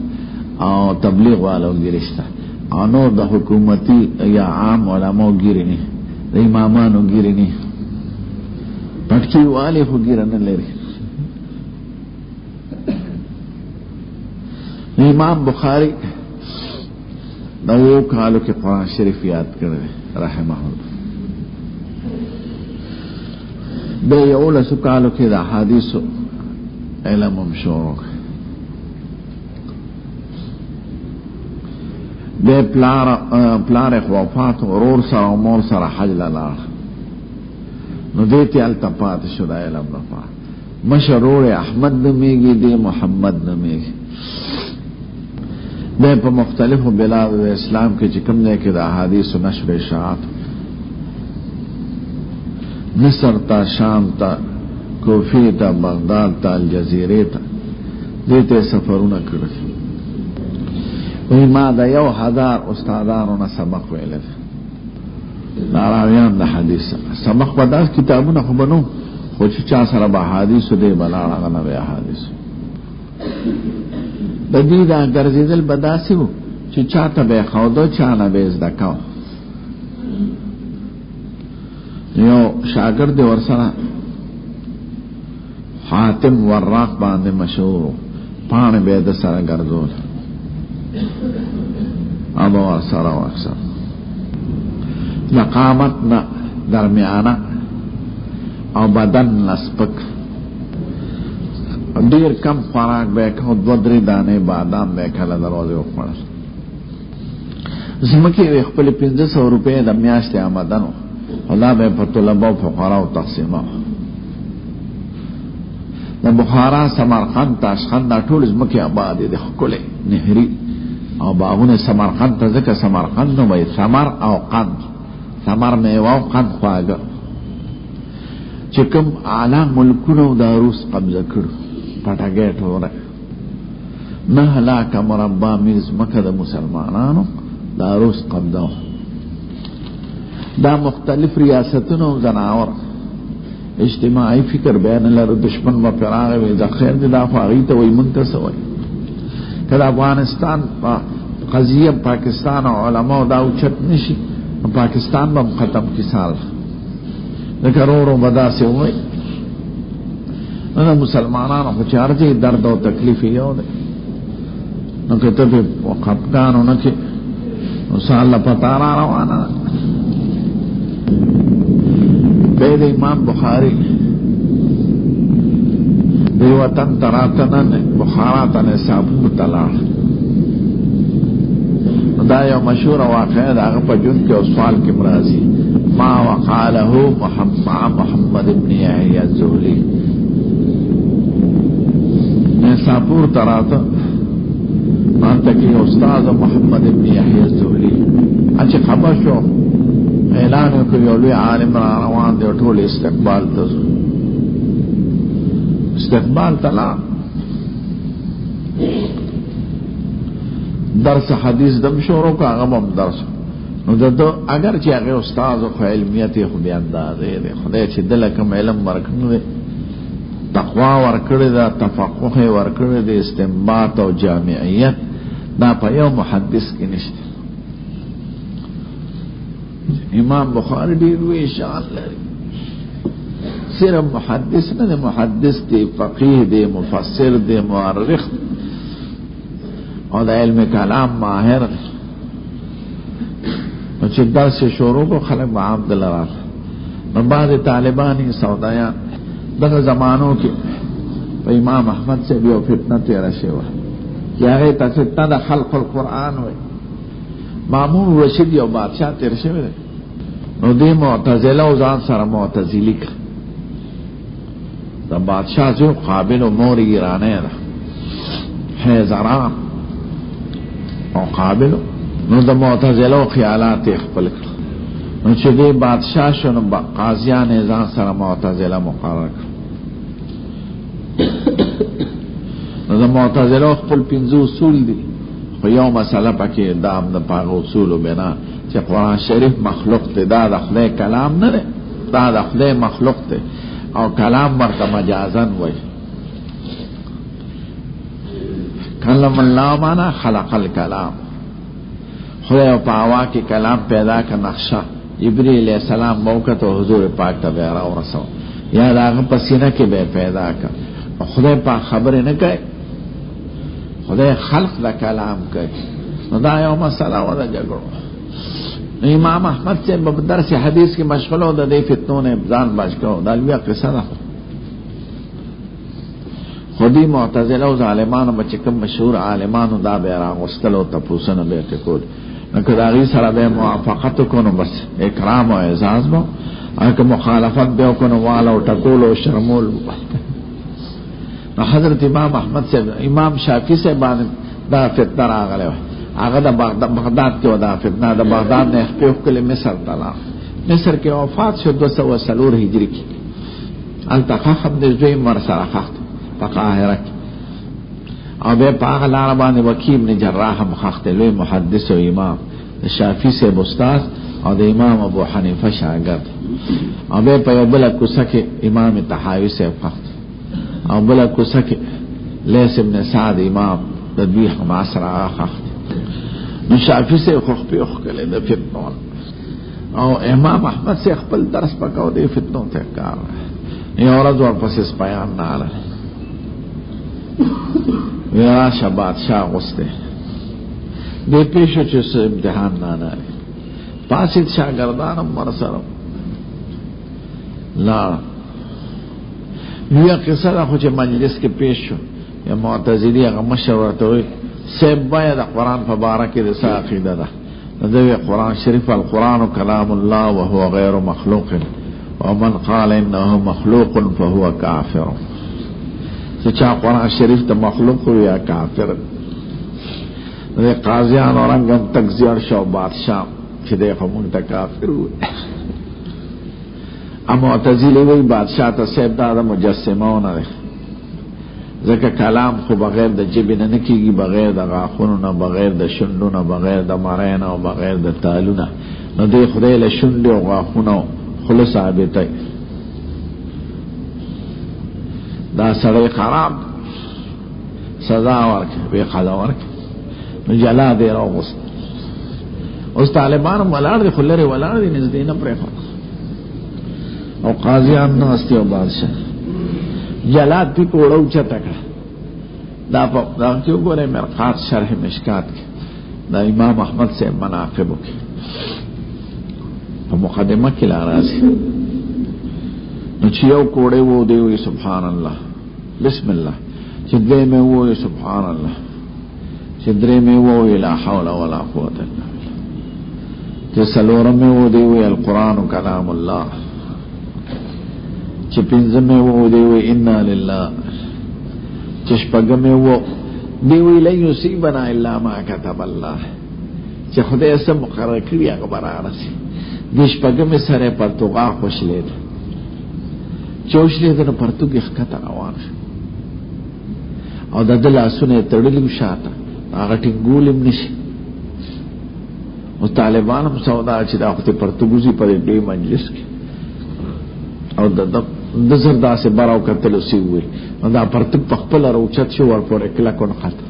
او تبلیغ والو ګریشتا او نور د حکومتي یا عام علماء ګيري نه د امامانو ګيري نه پټکی والے خو ګير نه لري امام بخاری نو کالو کې قرآن شریف یاد کړی رحمه الله به یو له سکالو کې د حدیث علم مشورو به پلار وفات ورور سره او مور سره حج لاله نو دې ته التفات شو د علم رفا مشرور احمد نمیږي دی محمد نمیږي د په مختلفو بلاد اسلام کې چې کوم نه کې د احادیث نشر اشاعت مصر تا شام تا کوفی تا بغداد تا الجزیره تا دې ته سفرونه کړل وی ما دا 1000 استادانو نه سبق ویل لاراویان د حدیث سبق پداس کتابونه خو بنو خو چې چا سره به حدیث دې بلاړه غنه به حدیث د دې دا ګرځیدل بداسي وو چې چاته به خودو چا نه به زده کاو یو شاګرد ورسره حاتم وراق باندې مشهور پان به د سره ګرځول ابو سره واکثر مقامت نه درمیانه او بدن نسبک ډیر کم خوراک به کو دو درې دانې بادام به کله دروازه وخوړل زمکه خپل 1500 روپے د میاشتې آمدنو الله به په طلبه او فقرا او تقسیمه د بخارا سمرقند تاشقند دا ټول زمکه آباد دي خپل نهري او باغونه سمرقند ته ځکه سمرقند نو وي ثمر او قند ثمر میوه او قند خواږه چې کوم اعلی ملکونو د روس قبضه کړو پټاګټ وره نه هلاک مربع میز مکه د مسلمانانو د روس قبضه دا مختلف ریاستونو زناور اجتماعي فکر بیان لرو دشمن و فراغ وی دا خیر دی دا فاغی تا وی منتسوی کدا افغانستان قضیه پاکستان و علماء دا اوچت نشی پاکستان با ختم کی سال نکرورو بدا سے ہوئی انا مسلمانانو خوچارتی درد و تکلیفی یو دے نکتب خفگانو نکی نسال پتارا روانا بید امام بخاری دی وطن تراتنن بخاراتن سابو تلار دا یو مشهور واقعه دا هغه په جون کې او سوال کې مرাজি ما وقاله محمد ابن یحیی الزهلی میں ساپور تراته مانته کې استاد محمد ابن یحیی الزهلی اچھا خبر شو اعلان وکړ یو لوی عالم را روان دی ټول استقبال تلا درس حدیث دم شروع کا غم درس نو دته اگر چې هغه استاد خو علمیت خو بیا اندازې دی خدای چې دلکم علم ورکړي تقوا ورکړي دا تفقه ورکړي د استنباط او جامعیت دا په یو محدث کې نشته امام بخاری ډیر وی شان لري صرف محدث نه محدث دی فقيه دی مفسر دی مورخ او د علم کلام ماهر نو چې درس شروع کو خلک به عبد الله نو بعد طالبانی سودایان دغه زمانو کې په امام احمد سے یو فتنه تیر شوه چې هغه فتنه د خلق القرآن وي مامون رشید یو بادشاہ تیر شوه نو دی معتزله او ځان سره معتزلی دا بادشاہ جو قابل و مور ایرانه ده حیزران او قابل نو د معتزله خیالات خپل کړ نو چې دی بادشاہ شنو قاضیان ځان سره معتزله مقرر کړ نو د معتزله خپل 5 اصول دي خو یو مسله پکې دام د پاغه اصول بنا چې قرآن شریف مخلوق ته دا د خدای کلام نه ده دا د خدای مخلوق ته او کلام ورته مجازن وای کلم الله معنا خلق الکلام خدای په هوا کې کلام پیدا کړ نقشه جبرئیل علیہ السلام موقع ته حضور پاک ته را ورسو یا هغه پسینه کې به پیدا کړ خدای په خبره نه کوي خدای خلق د کلام کوي نو دا یو مسله ولا جګړه امام احمد سے درس حدیث کی مشغول ہو دے فتنوں نے ځان بچ کو دالویا قصہ ده خودی معتزله او ظالمانو بچ کوم مشهور عالمانو دا به راغستلو تپوسنه به کول نو کداغي سره به موافقت کو نو بس اکرام او اعزاز مو اګه مخالفت به کو نو والو ټکول او شرمول نو حضرت امام احمد سے امام شافعی سے باندې دا فتنه راغله هغه د بغداد کې ودا فتنه د بغداد نه خپل کله مصر تلا مصر کې وفات شو 203 هجری کې التخاخب د زوی مر سره خخت په قاهره کې او به په لار باندې وکیل ابن جراح مخخت لوی محدث او امام شافعی سے استاد او د امام ابو حنیفه شاګرد او به په یو بل کوڅه کې امام طحاوی صاحب وخت او بل کوڅه کې لیث ابن سعد امام د دوی معاصر وخت نو شافعی سے خو کله د فتنو او امام احمد سے خپل درس پکاو دی فتنو ته کار یو ورځ ورپسې بیان نه اله ویرا شبات شاه غسته دې پیښو چې امتحان نه نه پاسید شاګردانم مرسره لا بیا قصه خو چې مجلس کې پیښ شو یا معتزلی هغه مشوره ته وي سب باید قرآن فبارک رسا عقیده ده ندوی قرآن شریف القرآن کلام الله وهو غیر مخلوق ومن قال انه مخلوق فهو کافر سچا قرآن شریف تا مخلوق ہو یا کافر ندوی قاضیان اورنگم تکزیر شو بادشاہ چی دیکھو منگتا کافر ہوئی اما معتزلی وی بادشاہ تا سیب دادا مجسمون ده ځکه کلام خو بغیر د جبې نه کېږي، بغیر د غاښونو نه، بغیر د شونډو نه، بغیر د مرۍ نه او بغیر د تالو نه. نو دوی خدای له شونډې او غاښونو خوله ثابتوي. دا سړی خراب سزا ورکړه، بې قضا ورکړه، نو جلا دی راوغوست. اوس طالبان هم ولاړ دي، خو لرې ولاړ دي، نږدې نه پرېښود او قاضیان ناست او بادشاه جلاد پی کوڑو چتا کړه. دا کې وګورئ مرقات شرح مشکات کې دا امام احمد سے مناقب کې په مقدمه کې لا راځي. نو چې یو کوڑے وو دی وی سبحان الله بسم الله، چې دې مې وو سبحان الله، چې درې مې وو لا حول ولا قوت الا بالله، چې څلورم مې وو دی وی القرآن کلام الله، چې پنځمه وو دی وی انا لله، چې شپږمه وو دی وی لن یصیبنا الا ما كتب الله، چې خدای سم مقرر کړی هغه برابرسي. د شپږمه سره پرتګا خوشلید چوشلید نو پرتګ ښکته روان شو او د دل اسونه تړلې شاته هغه ټینګولم نشي. او طالبان هم سودا چې دا وخت پرتګوزي په دې مجلس کې او د زردا سے براو کتل سی وی دا پرتګ په خپل راوچت شو ورپورې کله کون خاطر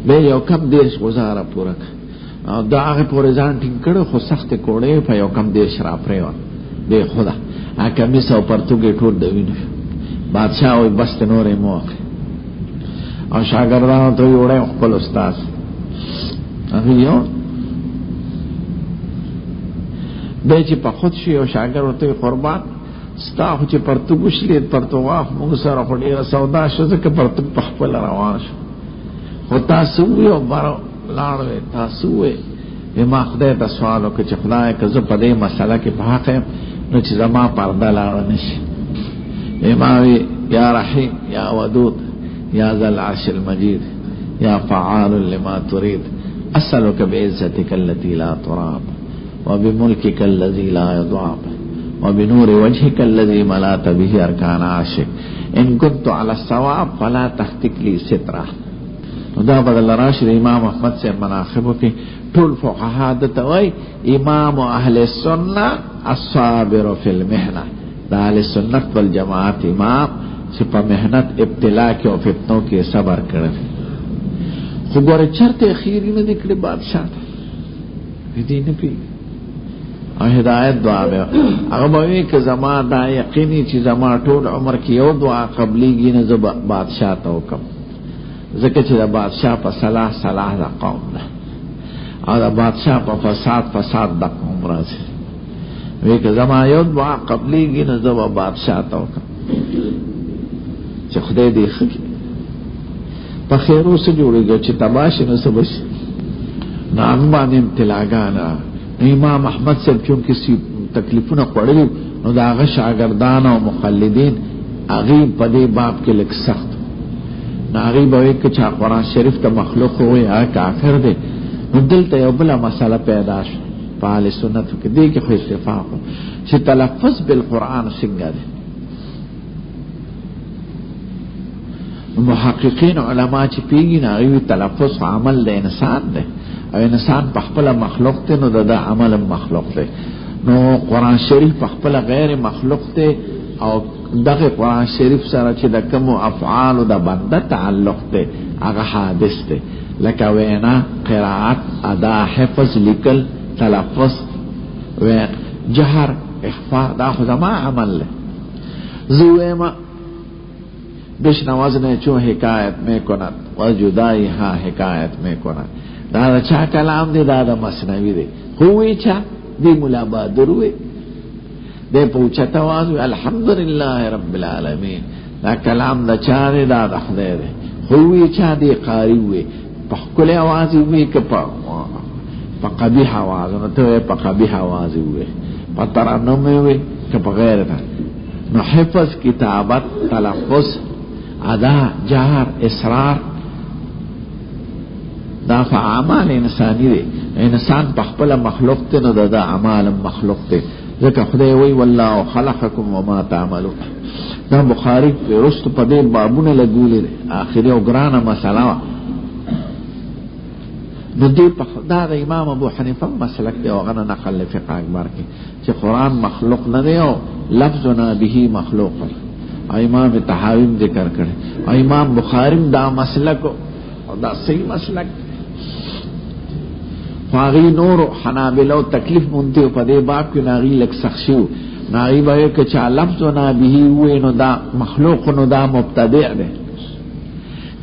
به یو کم دیش گزاره پورک دا هغه پورې ځان ټینګ کړو، خو سخت کوړې په یو کم دیش را پرې و به خدا هغه می سو پرتګ ټول د ویني بادشاہ وي بس نورې مو او شاګردانو ته وړه خپل استاد هغه یو به چې په خود شي او شاګرد ورته قربان ستا خو چې پرتګوش لید پرتګا موږ سره په ډیره سودا شو ځکه پرتګ په خپل روان شو. خو تاسو یو بار لاړې تاسو یې ما خدای ته سوال وکړ چې خدای که زه په دې مسله کې په حق یم نو چې زما پرده لاړ نشي. اماوي یا رحیم یا ودود یا ذا العرش المجید یا فعال لما تريد اسألك بعزتك التي لا ترام وبملكك الذي لا يضام وبنور وجهك الذي ملأت به أركان عرشك إن كنت على الصواب فلا تهتك لي سترة. دا بدل راشد امام احمد سے مناقبو کی طول فقہا دتوئی امام اہل السنة الصابر في المحنة، دا اہل سنت والجماعت امام سپا محنت ابتلاء کی و فتنوں کی صبر کرد. خو گوری چرت اخیری ندکلی بادشاہ دی نپی او ہدایت دعا بے اغبوی که زما دا یقینی چی زما طول عمر کی یو دعا قبلی گی نزو بادشاہ توکم، ذکر چی دا بادشاہ پا صلاح دا قوم دا او دا بادشاہ پا فساد دا قوم رازی وی که زما یو دعا قبلی گی نزو بادشاہ توکم چی خدای دی خکی پا خیرو سے جوڑی گو چی تباشی نسو بشی ناغبان امتلاگانا. امام احمد صاحب چونکہ تکلیفونه خوړلي نو دا هغه شاګردان او مقلدین هغه په دې باب کې لږ سخت نه هغه به وایي چې قرآن شریف ته مخلوق وي هغه کافر دی. نو دلته یو بله مسله پیدا شو په اهل سنتو کې دې کې خو اتفاق چې تلفظ بالقرآن څنګه دی. محققین علما چې پیږي نه هغه تلفظ عمل د انسان دی او انسان په خپل مخلوق ته نو د عمل مخلوق ته. نو قرآن شریف په خپل غیر مخلوق ته او دغه قرآن شریف سره چې د کوم افعال د بنده تعلق ته هغه حادث ته، لکه وینا، قرائت، ادا، حفظ، لیکل، تلفظ و جهر، اخفاء، دا خو زما عمل له. زویما بشنوازنے چو حکایت میں کند و جدائی ہاں حکایت میں کند. دا چا کلام دی، دا مصنوی دی. خوی چا دی ملا بہادر ہوئے دے پوچھتا وازوی الحمدللہ رب العالمین. دا کلام دا چا دی، دا خدای دی. خوی چا دی قاری ہوئے پا کل آوازی ہوئے کہ پا قبیح آواز نتوئے، پا قبیح آوازی ہوئے، پا ترانم ہوئے کہ پا غیر تھا. نو حفظ، کتابت، تلفظ، ادا، جہر، اسرار، دا فعامال انسانی دے. انسان پخپل مخلوق تے نو دا عمال مخلوق تے. ذکر خدای وی واللہ خلقکم وما تعملون. دا بخاری رست پدے بابون لگولی دے، آخری او گرانا مسئلہ. نو دی دا امام ابو حنیفہ مسلک دے وغنا نقل فقہ اکبر کی چی قرآن مخلوق نہ دے او لفظنا بھی مخلوق. امام تحاویم ذکر کرے، امام بخاریم دا مسلک اور دا صحیح مسلک. فاغی نور حنابلو تکلیف منتی پا دے باب کی ناغی لک سخشیو، ناغی باوی کچا لفظنا بھی ہوئے نو دا مخلوق نو دا مبتدع دے.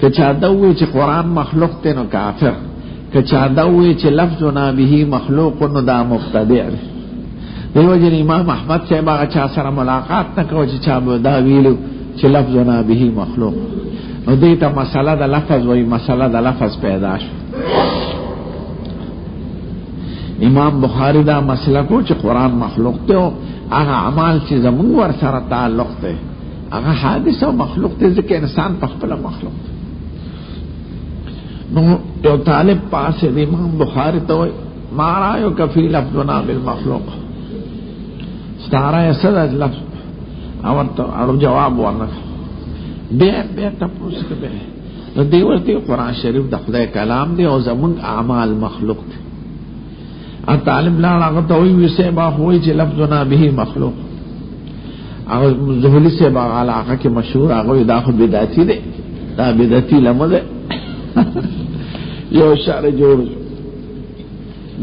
کچا دووی چی قرآن مخلوق تے نو کافر، کچا دووی چی لفظنا بھی مخلوق نو دا مبتدع دے. دیو جن امام احمد صاحب آغا چا سر ملاقات نکو چی چا دا ویلو چی لفظنا بھی مخلوق. نو دیتا مسئلہ دا لفظ وی مسئلہ دا لفظ پیدا شو. امام بخاری دا مسئلہ کو چی قرآن مخلوق تے ہو، آغا عمال چی زمون ور سر تعلق تے، آغا حادث و مخلوق تے، ذکر انسان پخپلا مخلوق تے. نو جو طالب پاس دی امام بخاری تو ما رایو کفی لفظنا بالمخلوق، ستارا ایسا دا لفظ اور جواب ورنہ بے تپوس کے بے. نو دیورتی قرآن شریف دا خدای کلام دی او زمون اعمال مخلوق تے. طالب لان آغا توی ویسے با ہوئی چی لفظنا بھی مخلوق. آغا زہلی سے با علاقہ کے مشہور آغا دا خود بداتی دے، دا بداتی لمد ہے. یو شعر جوڑ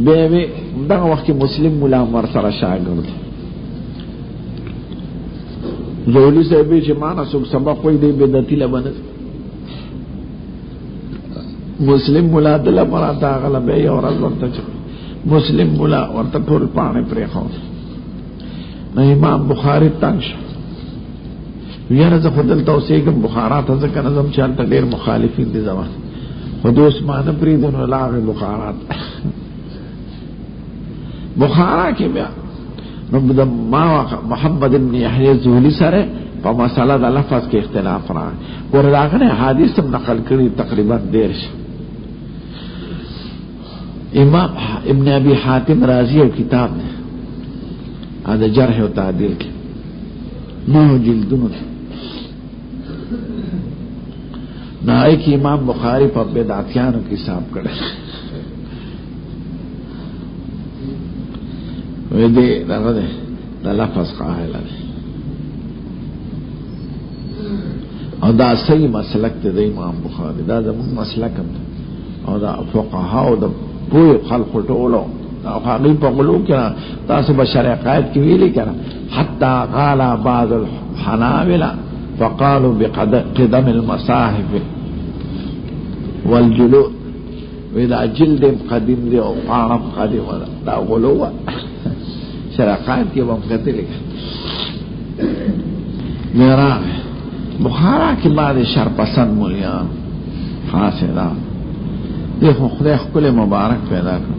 بے دا وقت مسلم ملا مرسر شاگرد زہلی سے بھی چی مانا سب سبق کوئی دے بداتی لمد مسلم ملا دل مراتا آغا لبے یو رض ورطا چکو مسلم ملا ورطا ٹھول پانے پرے خون. نا امام بخاری تنگ شو یعنی زا خودل توسیقم بخارات ازکا نظم چالتا دیر مخالفین دی زمان خود عثمان پریدن لاغ بخارات بخارا کی بیا. نو ما محمد ابن یحیی زولی سرے پا مسئلہ دا لفظ کے اختلاف رہا ہے. ورداغنے حدیث نقل کری تقریبا دیر شو. امام ابن ابی حاتم رازی و کتاب نے آدھا جرح و تعدیل کی 9 جلدوں نائی کی امام بخاری پر بدعتیانوں کی حساب کرے ویدے دا لفظ قائل ہے اور دا صحیح مسلک تے دا امام بخاری دا زمان مسلکم اور دا فقہا و دا پوی خلق ٹولو خاقی پا غلو کنا تاسو بشر قائد کی ویلی کنا حتی قالا بعض الحنابلہ فقالوا بقدم المصاحف والجلود ویدا جلد قدیم دی و قارم قدیم دا غلو شرع قائد کی ومکتی لکھا میرا بخارا کی بعد شرپسند مولیان خاصی دا دیکھو خدای خپل مبارک پیدا کر.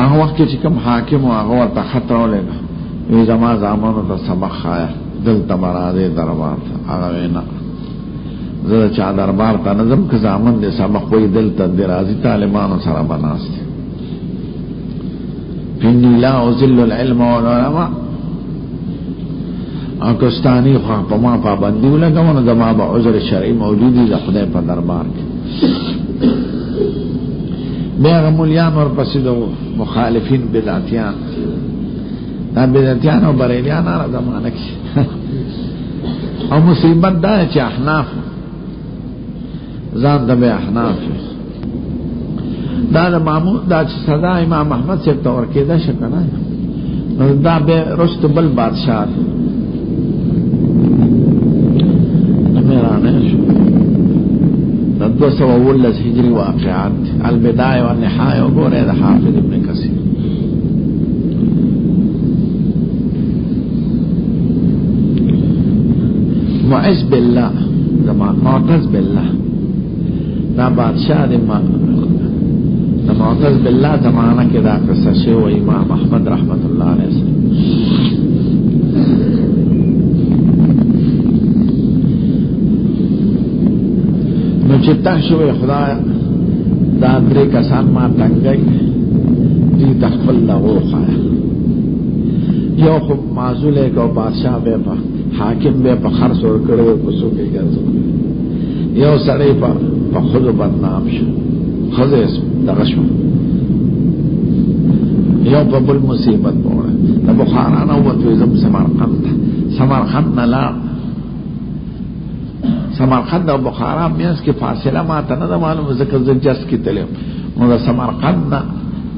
آغا وقت کی چکم حاکم و آغا ورطا خط رو لگا وی زما زامانو تا سبق خوایا دل تا برادے دربار تا آغا وینا زد چا دربار تا نظم که زامن دے سبق وی دل تا درازی طالبانو سر بناستے. فینی لا ازل العلم والعلماء اکستانی خواہ پا ما پابندیو لگا ونو زما با عذر شرعی موجودی دا خدای پا دربار کی بیا مولیان ورپسې د مخالفین بدعتیان، دا بدعتیان او بریلیان هغه زمانه کې او مصیبت دا چې احناف ځان د احناف دا د معمول دا چې سزا امام احمد صاحب ته ورکېده شه که نه، نو دا بیا رستو بل بادشاه میرانه شو. د 219 هجری واقعات البدایه والنهایه وګورئ د حافظ ابن کثیر. معز بالله معتز بالله دا بادشاہ د معتز بالله زمانہ کې دا قصه شوی و امام احمد رحمت الله علیه نو چې تا شوی خدای دا درې کسان ما تنګي دي تخپل لغو خایا یو خو معزوله کو بادشاہ به په حاکم به په خرڅ ور کړو کوڅو کې ګرځو، یو سړی په خود بدنام شو، خزه دغه شو، یو په بل مصیبت وره د بخارا نه وته زم سمرقند نه لا سمرقند او بخارا میاس کې فاصله ما ته نه معلومه ځکه زجس کې تلم نو د سمرقند نه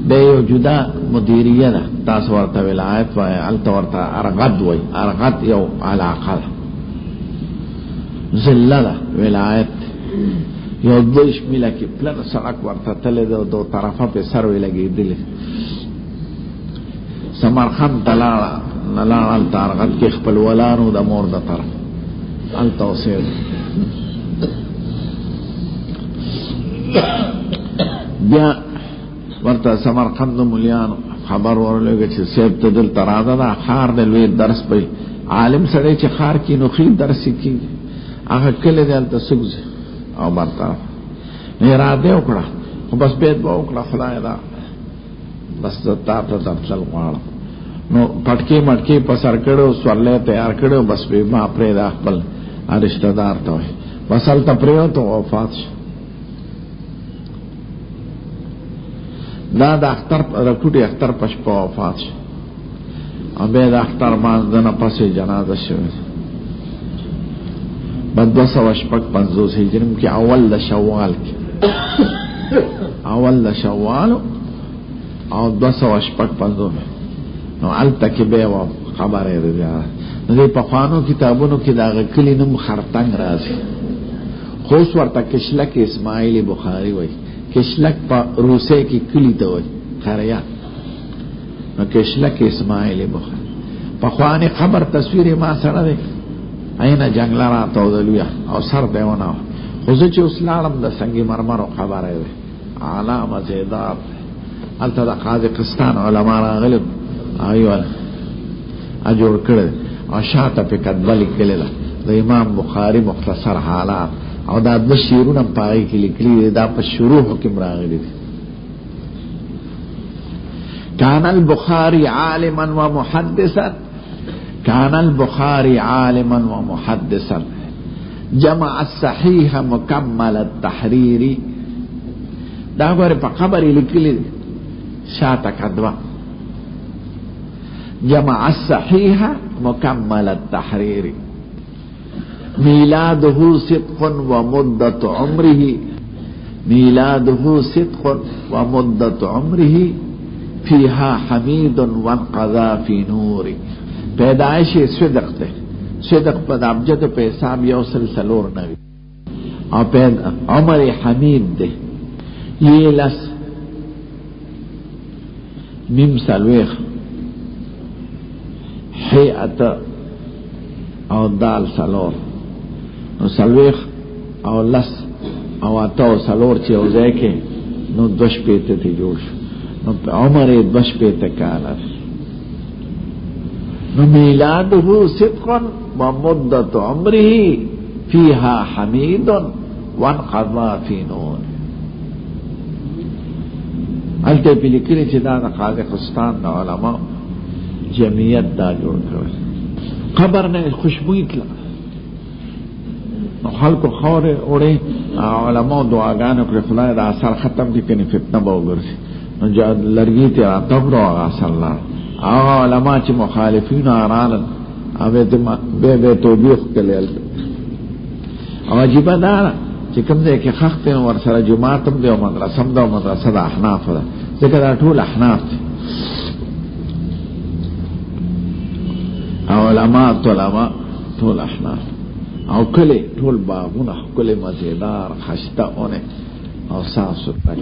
به یو جدا مدیریه ده، تاسو ورته ولایت وای الته ورته ارغد وای، ارغد یو علاقه ذله ولایت یو دیش میله کې پلن سړک ورته تللی ده، دو طرفه په سر وی لګېدلې. سمرقند ته لاړه هلته ارغد کې خپلولانو د مور د طرف هلته اوسېده. بیا ورته سمرقند مولیانو خبر ورلګه چې سیب ته دلته راځه، دا ښار د لوی درس په عالم سړی چې ښار کې نو ښې درس کېږي، هغه کلی دی هلته سوځي او برطرف نه اراده وکړه، خو بس بیت به وکړه خدای دا بس تا ته درتلل غواړم. نو پټکې مټکې په سر کړو، سورلی تیار کړو، بس به ما پرېږده خپل رشته دار ته وایي، بس هلته پرېوتو وفات شو. دا د اختر رکوټي اختر په شپه وفات شو او بیا د اختر مانځه نه پسې جنازه شوې په 250 هجري کې اول د شوال کې اول د شوال او 250 نو هلته کې بیا خبره ده. نو په خوانو کتابونو کې دا کلی نوم خرطنګ راځي، خو اوس ورته کشلک اسماعیل بخاری وایي، کشلک په روسیه کې کلی ته وایي خریا، نو کشلک اسماعیل بخاری په خواني خبر تصویر ما سره دی اینه جنگله را تودلویه او سر دیونه، خو زه چې اوس لاړم د سنگ مرمرو خبره دی اعلی مزیدار. هلته د قازقستان علما راغلي ایوه اجوړ کړی او شاته پې کتبه لیکلې ده د امام بخاري مختصر حالات او دا 2 شعرونه په هغې کې لیکلي دي، دا په شروحو کې راغلي دي. کان البخاري عالما ومحدثا، کان البخاري عالما ومحدثا جمع الصحيح مكمل التحرير. دا غره په خبرې لیکلي شاته کتبه جمع الصحيح مكمل التحرير میلاده صدق ومدة عمره، میلاده صدق ومدة عمره فيها حميد وانقضى في نور. پیدائش صدق ته، صدق په ابجد په حساب یو سلسلور نوی او عمر حمید ده یہ لس میم سلویخ حیعت او دال سلور، نو سلویخ او لس او اتو سلور چې اوځای کې نو 2 شپېته ته جوړ شو، نو عمر 2 شپېته کاله. نو میلاده صدق ومدة عمره فيها حميد وانقضى في نور. هلته په لیکلي چې دا د قازقستان د علما جمعیت دا جوړ کړل. قبر نه خوشبوئی تله خلق خوره اوړي علماء دعاګانو کړې خدای دا اثر ختم دي کني فتنه به وګرځي نو لرګي ته راټوکړو اثر الله هغه علماء چې مخالفین اران اوبه به توبېخ کړل او عجیب ده چې کوم ځای کې خخت ور سره جمعه تم دی او مدرسه هم ده مدرسه د احناف ده ځکه دا ټول احناف دي او علماء طلباء ټول احناف او کله ټول باغونه کله مزیدار خشته اونه او صاف سوتره